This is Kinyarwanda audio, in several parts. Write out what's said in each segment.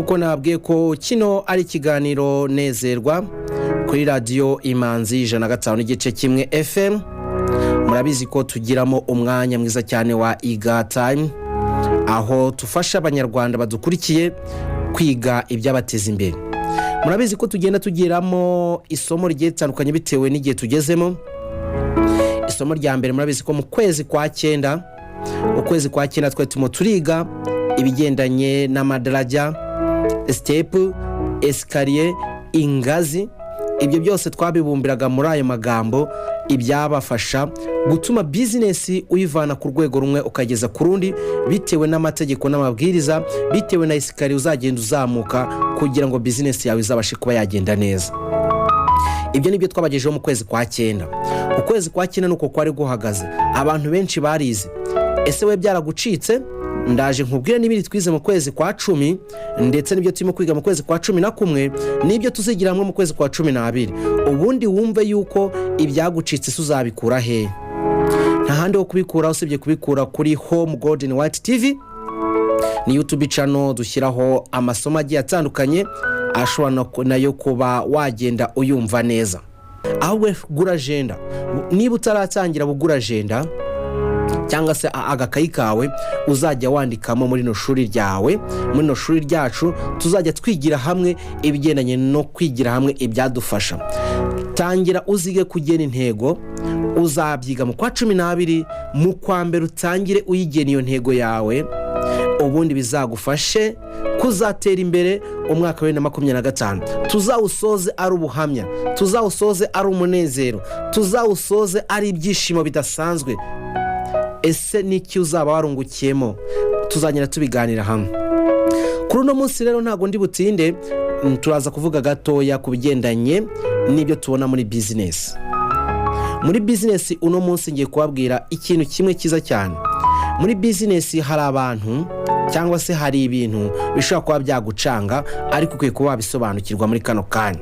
nkuko nabwiye ko kino ari ikiganiro nezerwa kuri radio Imanzi 105.1 FM. Murabizi ko tugiramo umwanya mwiza cyane wa Iga Time, aho tufasha abanyarwanda badukurikiye kwiga ibyabateza imbere. Murabizi ko tugenda tugiramo isomo rigiye bitandukanye bitewe n'igihe tugezemo. Isomo rya mbere murabizi ko mu kwezi kwa 9, ukwezi kwa 9 twe turiga ibigendanye n'amadaraja, step, escalier, ingazi. Ibyo byose twabibumbiraga muri ayo magambo, ibyabafasha gutuma business uyivana ku rwego rumwe ukageza ku rundi bitewe n'amategeko n'amabwiriza, bitewe na escalier uzagenda uzamuka kugira ngo business yawe izabashe kuba yagenda neza. Ibyo nibyo twabagejeho mu kwezi kwa 9. Ukwezi kwa 9 nuko kwari guhagaze. Abantu benshi barize. Ese we byaragucitse? Ndaje nkubwire n'ibiri twize mu kwezi kwa 10, ndetse nibyo turimo kwiga mu kwezi kwa 11, nibyo tuzigira hamwe mu kwezi kwa 12. Ubundi wumve yuko ibyagucitse uzabikura he. Nta handi ho kubikura usibye kubikura kuri Home Golden White TV. Ni YouTube channel dushyiraho amasomo agiye atandukanye ashobora nayo kuba wagenda uyumva neza. Ahubwo gura agenda. Niba utaratangira bugura agenda cyangwa se agakayi kawe uzajya wandikamo muri no shuri ryawe, muri no shuri ryacu tuzajya twigira hamwe ibigendanye no kwigira hamwe ibyadufasha. Tangira uzige kugena intego, uzabyiga mu kwa 12, mu kwa mbere utangire uyigena iyo ntego yawe, ubundi bizagufashe kuzatera imbere umwaka wa 2025. Tuzawusoze ari ubuhamya, tuzawusoze ari umunezero, tuzawusoze ari ibyishimo bidasanzwe. Ese niki uzaba warungukiyemo? Tuzanyira tubiganira hamwe. Kuri uno munsi rero ntago ndi butinde, turaza kuvuga gatoya kubigendanye n'ibyo tubona muri business. Muri business uno munsi ngiye kubabwira ikintu kimwe kiza cyane. Muri business hari abantu cyangwa se hari ibintu bishobora kuba byagucanga, ariko ukwiye kuba bisobanukirwa muri kano kanya.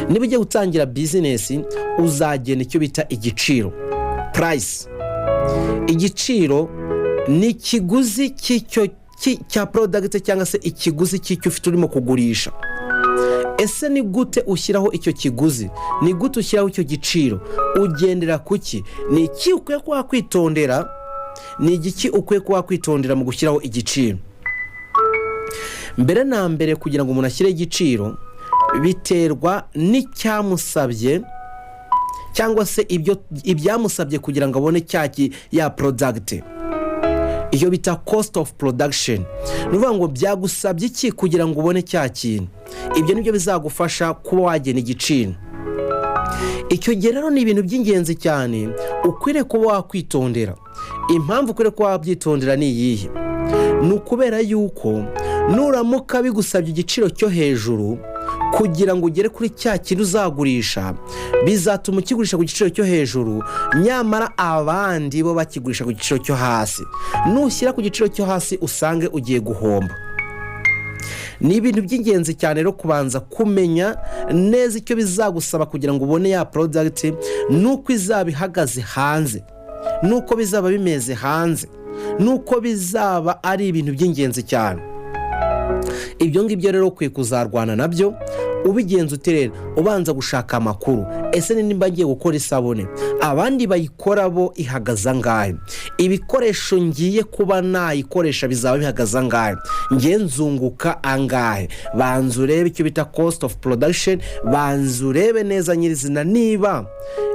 Niba ugiye gutangira business uzagena icyo bita igiciro, price. Igiciro ni ikiguzi cya product cyangwa se ikiguzi cy'icyo ufite urimo kugurisha. Ese ni gute ushyiraho icyo kiguzi? Ni gute ushyiraho icyo giciro? Ugendera kuki? Ni iki ukwiye kuba kwitondera? Ni igiki ukwiye kuba kwitondera mu gushyiraho igiciro? Mbere na mbere kugira ngo umuntu ashyire igiciro biterwa n'icyamusabye cyangwa se ibyamusabye kugira ngo abone ya product. Iyo bita cost of production. Nuvuga ngo byagusabye iki kugira ngo ubone cya kintu. Ibyo nibyo bizagufasha kuba wagena igiciro. Icyo gihe rero ni ibintu by'ingenzi cyane ukwiriye kuba wakwitondera. Impamvu ukwiriye kuba wabyitondera ni iyihe? Ni ukubera yuko nuramuka bigusabye igiciro cyo hejuru kugira ngo ugere kuri cya kintu uzagurisha, bizatuma ukigurisha ku giciro cyo hejuru, nyamara abandi bo bakigurisha ku giciro cyo hasi. Nushyira ku giciro cyo hasi usange ugiye guhomba. Ni ibintu by'ingenzi cyane rero kubanza kumenya neza icyo bizagusaba kugira ngo ubone ya product, nuko izaba ihagaze hanze, nuko bizaba bimeze hanze, nuko bizaba ari ibintu by'ingenzi cyane. Ibyo ngibyo rero ukwiye kuzarwana nabyo. Ubigenza uterera ubanza gushaka amakuru. Ese nimba ngiye gukora isabune, abandi bayikora bo ihagaza ngahe? Ibikoresho ngiye kuba nayikoresha bizaba bihagaza ngahe? Ngenzunguka angahe? Banza urebe icyo bita cost of production. Banza urebe neza nyirizina niba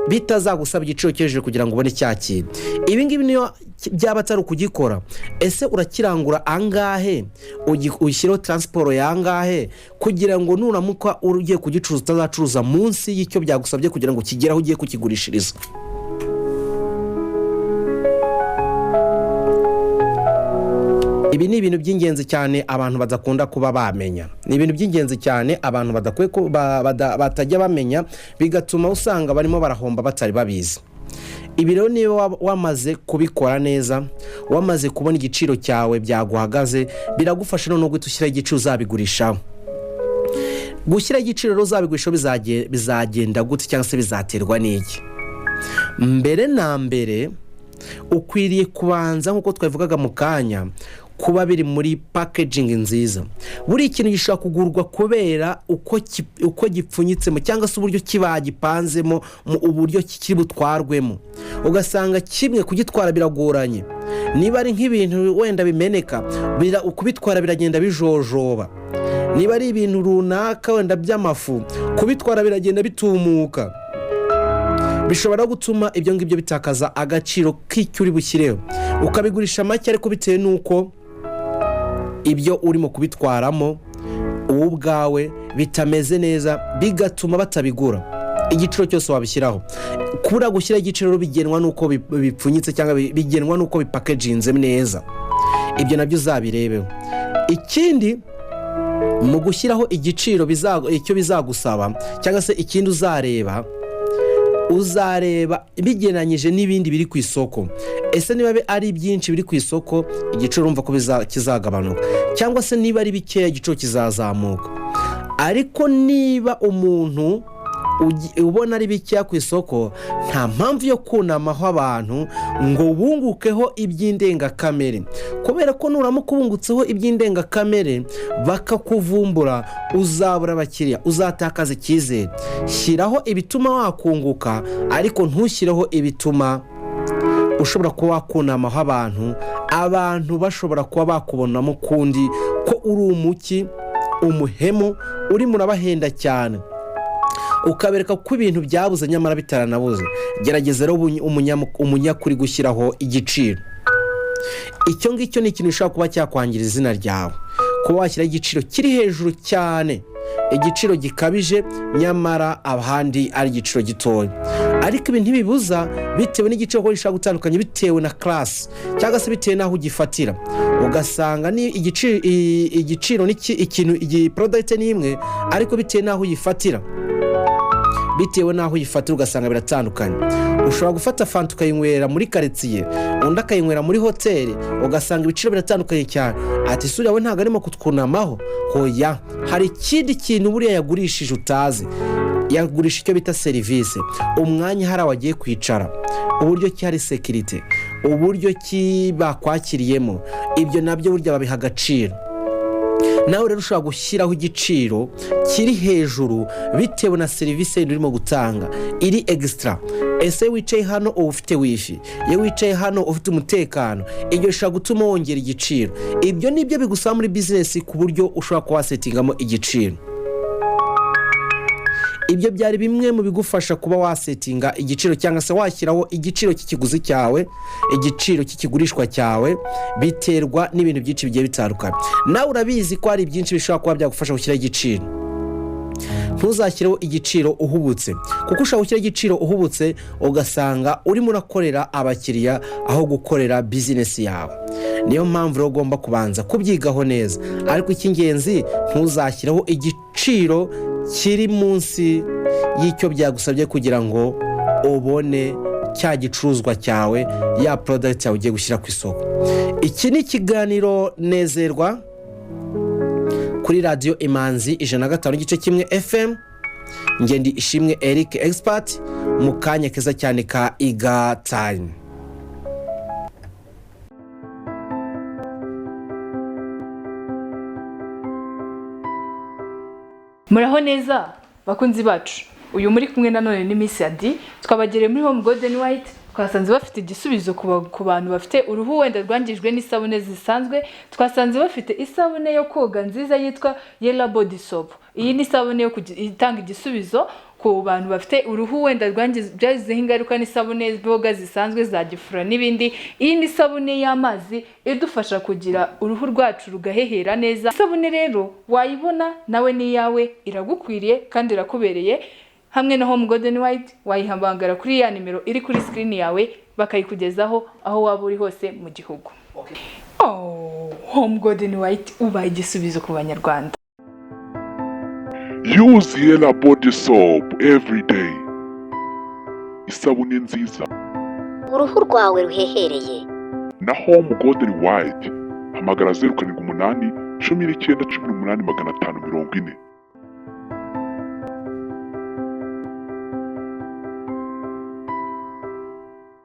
bitazagusaba igiciro cyejeje kugira ngo ubone cya kintu. Ibi ngibi niyo byaba atari kugikora. Ese urakirangura angahe? Ushyiraho transport yangahe kugira ngo nuramuka ugiye kugicuruza utazacuruza munsi y'icyo byagusabye kugira ngo kigeraho ugiye kukigurishiriza. Ibi ni ibintu by'ingenzi cyane abantu badakunda kuba bamenya. Ni ibintu by'ingenzi cyane abantu badakwiye batajya bamenya, bigatuma usanga barimo barahomba batari babizi. Ibi rero niba wamaze kubikora neza, wamaze kubona igiciro cyawe byaguhagaze, biragufasha no gushyira igiciro uzabigurishaho. Gushyira igiciro rero uzabigurishaho bizagenda gute cyangwa se bizaterwa n'iki? Mbere na mbere ukwiriye kubanza nkuko twavugaga mu kanya kuba biri muri packaging nziza. Buri ikintu gishobora kugurwa kubera uko gipfunyitsemo cyangwa se uburyo kibagipanzemo mu uburyo kiri butwarwemo. Ugasanga kimwe kugitwara biragoranye. Niba ari nk'ibintu wenda bimeneka, kubitwara biragenda bijojoba. Niba ari ibintu runaka wenda by'amafu, kubitwara biragenda bitumuka. Bishobora gutuma ibyo ngibyo bitakaza agaciro k'icyo uri bushyireho, ukabigurisha make ariko bitewe n'uko ibyo urimo kubitwaramo wowe ubwawe bitameze neza, bigatuma batabigura. Igiciro cyose wabishyiraho, kubura gushyira igiciro bigenwa n'uko bipfunyitse cyangwa bigenwa n'uko bipackagingze neza. Ibyo nabyo uzabirebeho. Ikindi mu gushyiraho igiciro icyo bizagusaba cyangwa se ikindi uzareba bigereranyije n'ibindi biri ku isoko. Ese niba ari byinshi biri ku isoko, igiciro urumva ko kizagabanuka, cyangwa se niba ari bikeya igiciro kizazamuka. Ariko niba umuntu ubona ari bikeya ku isoko, nta mpamvu yo kunamaho abantu ngo bungukeho iby'indengakamere, kubera ko nuramuka ubungutseho iby'indengakamere bakakuvumbura, uzabura abakiriya, uzatakaza icyizere. Shyiraho ibituma wakunguka, ariko ntushyireho ibituma ushobora kuba wakunamaho abantu bashobora kuba bakubonamo kundi ko uri umuhemu, urimo urabahenda cyane, ukabereka ko ibintu byabuze nyamara bitaranabuze. Gerageza rero umunyakuri gushyiraho igiciro. Icyo ngicyo ni ikintu gishobora kuba cyakwangira izina ryawe, kuba washyiraho igiciro kiri hejuru cyane, igiciro gikabije nyamara ahandi ari igiciro gitoya. Ariko ibi ntibibuza, bitewe n'igiciro ko gishobora gutandukanye bitewe na class cyangwa se bitewe n'aho ugifatira. Ugasanga ni igiciro ikintu product ni imwe, ariko bitewe n'aho uyifatira, ugasanga biratandukanye. Ushobora gufata fanta ukayinywera muri quartier, undi akayinywera muri hoteli, ugasanga ibiciro biratandukanye cyane. Ati sura we ntago arimo kutwunamaho, hoya hari ikindi kintu buriya yagurishije utazi. Yagurisha icyo bita service, umwanya hari wagiye kwicara, uburyo ki hari security, uburyo ki bakwakiriyemo, ibyo nabyo burya babiha agaciro. Nawe rero ushobora gushyiraho igiciro kiri hejuru bitewe na serivisi urimo gutanga, iri extra. Ese wicaye hano ufite wifi, iyo wicaye hano ufite umutekano, ibyo bishobora gutuma wongera igiciro. Ibyo nibyo bigusaba muri business ku buryo ushobora kuba wasetingamo igiciro. Ibyo byari bimwe mu bigufasha kuba wasetinga igiciro cyangwa se washyiraho igiciro cy'ikiguzi cyawe, igiciro cy'ikigurishwa cyawe, biterwa n'ibintu byinshi bigiye bitandukanye. Nawe urabizi ko hari byinshi bishobora kuba byagufasha gushyira igiciro. Ntuzashyireho igiciro uhubutse, kuko ushobora gushyira igiciro uhubutse ugasanga urimo urakorera abakiriya aho gukorera business yawe. Niyo mpamvu rero ugomba kubanza kubyigaho neza. Ariko icy'ingenzi, ntuzashyireho igiciro kiri munsi y'icyo byagusabye kugira ngo ubone cya gicuruzwa cyawe, ya product yawe ugiye gushyira ku isoko. Iki ni ikiganiro Nezerwa kuri radio Imanzi 105.1 FM. Ngendi Ishimwe Eric Expert, mu kanya keza cyane ka Iga Time. Muraho neza bakunzi bacu, uyu muri kumwe na none ni Miss Adi. Twabagereye muri Home Golden White, twasanze bafite igisubizo ku bantu bafite uruhu wenda rwangijwe n'isabune zisanzwe. Twasanze bafite isabune yo koga nziza yitwa Yellow Body Soap. Iyi ni isabune yo itanga igisubizo ku bantu bafite uruhu wenda rwangize ingaruka n'isabune boga zisanzwe za gifura n'ibindi. Iyi ni isabune y'amazi idufasha kugira uruhu rwacu rugahehera neza. Isabune rero wayibona nawe ni yawe, iragukwiriye kandi irakubereye. Hamwe na Home Golden White wayihambangara kuri ya nimero iri kuri screen yawe, bakayikugezaho aho waba uri hose mu gihugu. Home Golden White ubaye igisubizo ku Banyarwanda. Use Yellow Body Soap every day. Isabune nziza, uruhu rwawe ruhehereye. Na Home Golden White hamagara 078 19 18 540.